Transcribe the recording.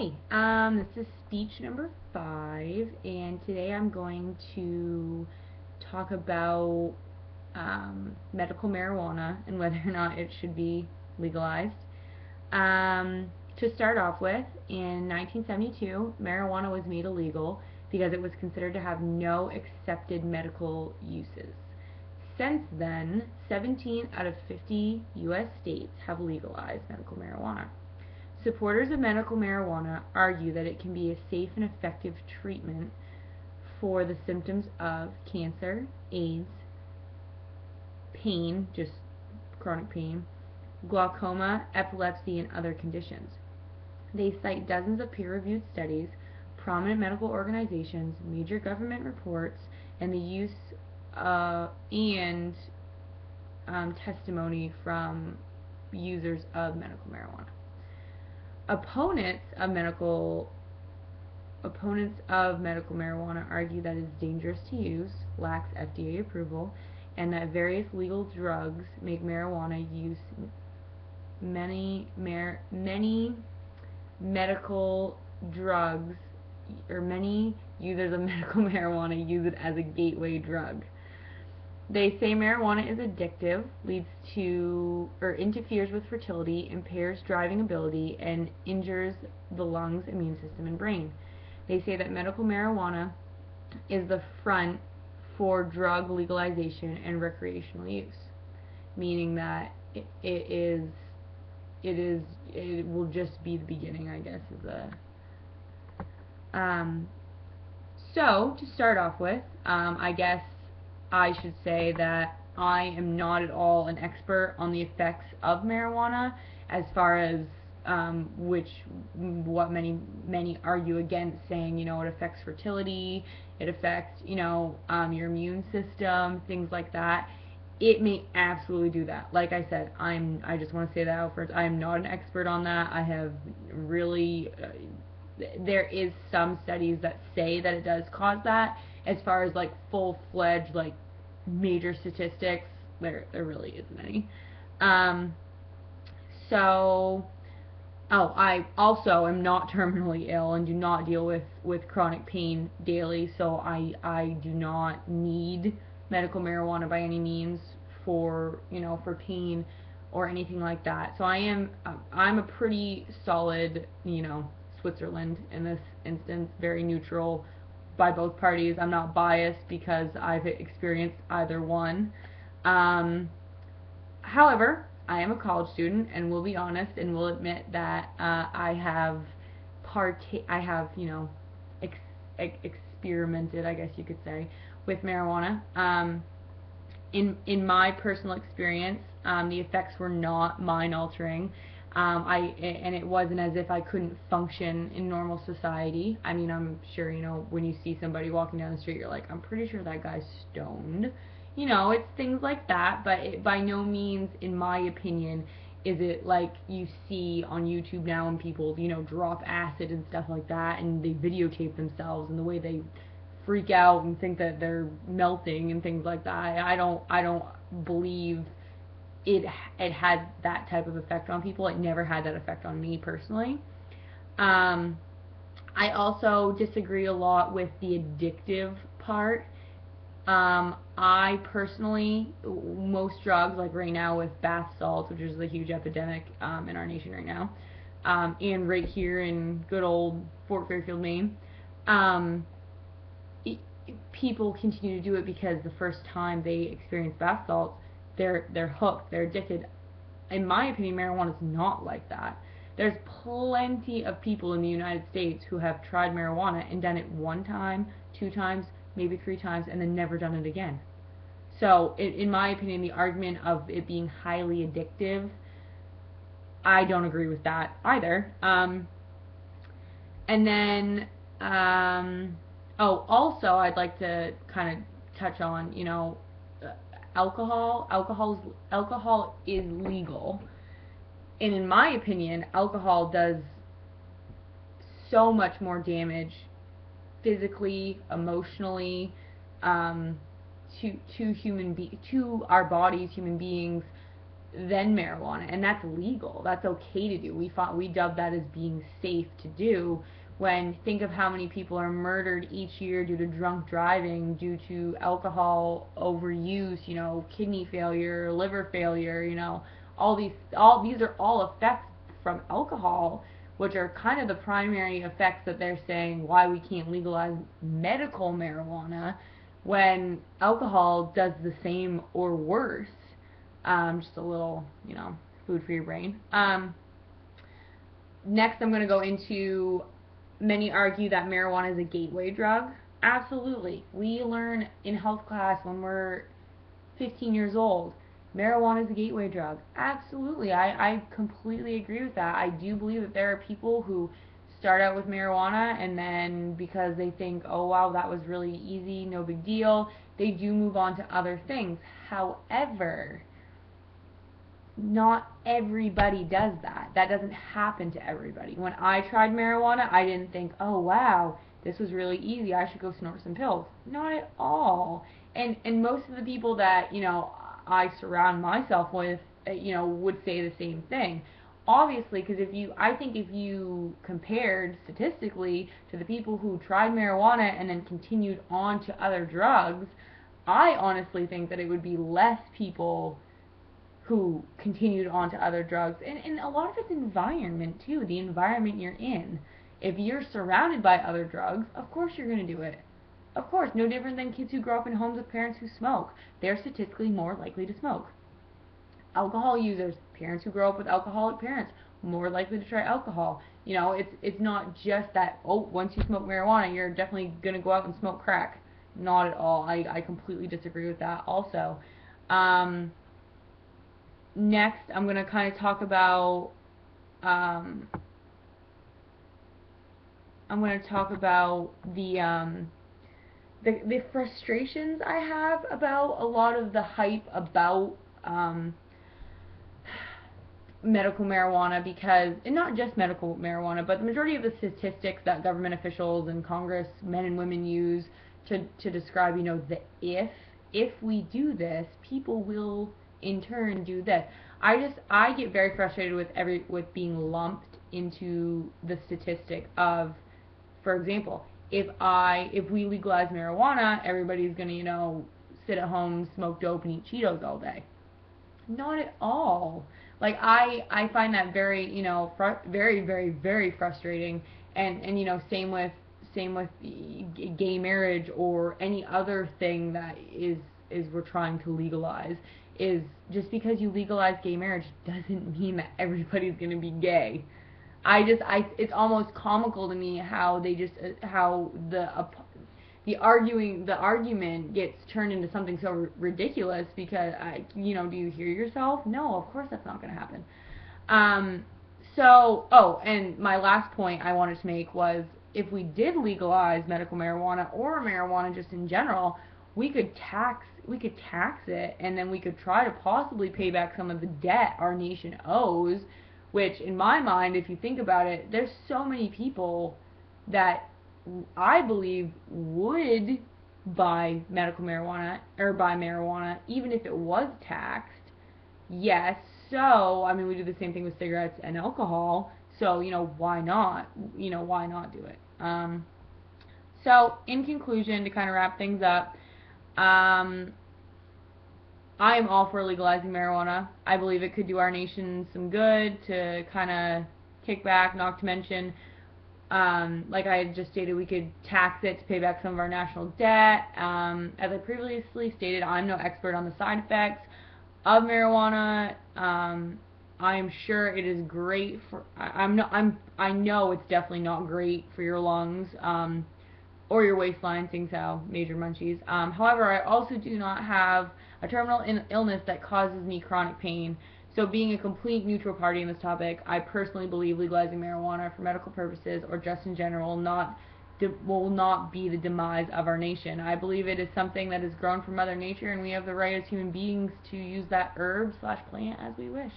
This is speech number 5, and today I'm going to talk about medical marijuana and whether or not it should be legalized. To start off with, in 1972, marijuana was made illegal because it was considered to have no accepted medical uses. Since then, 17 out of 50 U.S. states have legalized medical marijuana. Supporters of medical marijuana argue that it can be a safe and effective treatment for the symptoms of cancer, AIDS, pain, just chronic pain, glaucoma, epilepsy, and other conditions. They cite dozens of peer-reviewed studies, prominent medical organizations, major government reports, and the use and testimony from users of medical marijuana. Opponents of medical marijuana argue that it is dangerous to use, lacks FDA approval, and that various legal drugs make marijuana use many medical drugs, or many users of medical marijuana use it as a gateway drug. They say marijuana is addictive, leads to or interferes with fertility, impairs driving ability, and injures the lungs, immune system, and brain. They say that medical marijuana is the front for drug legalization and recreational use, meaning that it will just be the beginning, I guess, of the so to start off with, I guess I should say that I am not at all an expert on the effects of marijuana, as far as what many argue against, saying, it affects fertility, it affects, your immune system, things like that. It may absolutely do that. Like I said, I just want to say that out first. I am not an expert on that. I have really there is some studies that say that it does cause that. As far as like full-fledged, like, major statistics, there really isn't any. So I also am not terminally ill and do not deal with chronic pain daily, so I do not need medical marijuana by any means for for pain or anything like that. So I'm a pretty solid, Switzerland in this instance, very neutral by both parties. I'm not biased because I've experienced either one. However, I am a college student and will be honest and will admit that I have experimented, I guess you could say, with marijuana. In my personal experience, the effects were not mind altering. And it wasn't as if I couldn't function in normal society. I mean, I'm sure, when you see somebody walking down the street, you're like, I'm pretty sure that guy's stoned. It's things like that, but by no means, in my opinion, is it like you see on YouTube now when people, drop acid and stuff like that, and they videotape themselves and the way they freak out and think that they're melting and things like that. I don't believe it had that type of effect on people. It never had that effect on me personally. I also disagree a lot with the addictive part. I personally, most drugs, like right now with bath salts, which is a huge epidemic in our nation right now, and right here in good old Fort Fairfield, Maine, people continue to do it because the first time they experience bath salts, they're hooked, they're addicted. In my opinion, marijuana is not like that. There's plenty of people in the United States who have tried marijuana and done it 1 time, 2 times, maybe 3 times, and then never done it again. So, in my opinion, the argument of it being highly addictive, I don't agree with that either. And then, also, I'd like to kind of touch on, alcohol. Alcohol is legal, and in my opinion, alcohol does so much more damage physically, emotionally, to our bodies, human beings, than marijuana, and that's legal. That's okay to do. We dub that as being safe to do. When think of how many people are murdered each year due to drunk driving, due to alcohol overuse, kidney failure, liver failure, all these are all effects from alcohol, which are kind of the primary effects that they're saying why we can't legalize medical marijuana when alcohol does the same or worse. Just a little, food for your brain. Next, I'm going to go into, many argue that marijuana is a gateway drug. Absolutely. We learn in health class when we're 15 years old, marijuana is a gateway drug. Absolutely. I completely agree with that. I do believe that there are people who start out with marijuana and then because they think, oh wow, that was really easy, no big deal, they do move on to other things. However, not everybody does that. That doesn't happen to everybody. When I tried marijuana, I didn't think, oh wow, this was really easy, I should go snort some pills. Not at all. And most of the people that, I surround myself with, would say the same thing. Obviously, because I think if you compared statistically to the people who tried marijuana and then continued on to other drugs, I honestly think that it would be less people who continued on to other drugs. And a lot of it's environment too, the environment you're in. If you're surrounded by other drugs, of course you're going to do it. Of course, no different than kids who grow up in homes with parents who smoke. They're statistically more likely to smoke. Alcohol users, parents who grow up with alcoholic parents, more likely to try alcohol. It's not just that, once you smoke marijuana, you're definitely going to go out and smoke crack. Not at all. I completely disagree with that also. Next, I'm going to kind of talk about the frustrations I have about a lot of the hype about medical marijuana, because, and not just medical marijuana, but the majority of the statistics that government officials and Congress men and women use to describe, the if we do this, people will in turn do this. I get very frustrated with being lumped into the statistic of, for example, if we legalize marijuana, everybody's gonna, sit at home, smoke dope, and eat Cheetos all day. Not at all. Like I find that very, very, very, very frustrating. And same with gay marriage or any other thing that is we're trying to legalize. Is just because you legalize gay marriage doesn't mean that everybody's gonna be gay. It's almost comical to me how the argument gets turned into something so ridiculous because do you hear yourself? No, of course that's not going to happen. And my last point I wanted to make was, if we did legalize medical marijuana or marijuana just in general, we could tax it, and then we could try to possibly pay back some of the debt our nation owes, which in my mind, if you think about it, there's so many people that I believe would buy medical marijuana or buy marijuana even if it was taxed. Yes, so we do the same thing with cigarettes and alcohol. So why not? Why not do it? So in conclusion, to kind of wrap things up, I am all for legalizing marijuana. I believe it could do our nation some good to kind of kick back, not to mention, like I just stated, we could tax it to pay back some of our national debt. As I previously stated, I'm no expert on the side effects of marijuana. I am sure it is great for, I know it's definitely not great for your lungs, or your waistline, things how major munchies. However, I also do not have a terminal illness that causes me chronic pain. So being a complete neutral party in this topic, I personally believe legalizing marijuana for medical purposes or just in general will not be the demise of our nation. I believe it is something that is grown from Mother Nature, and we have the right as human beings to use that herb/plant as we wish.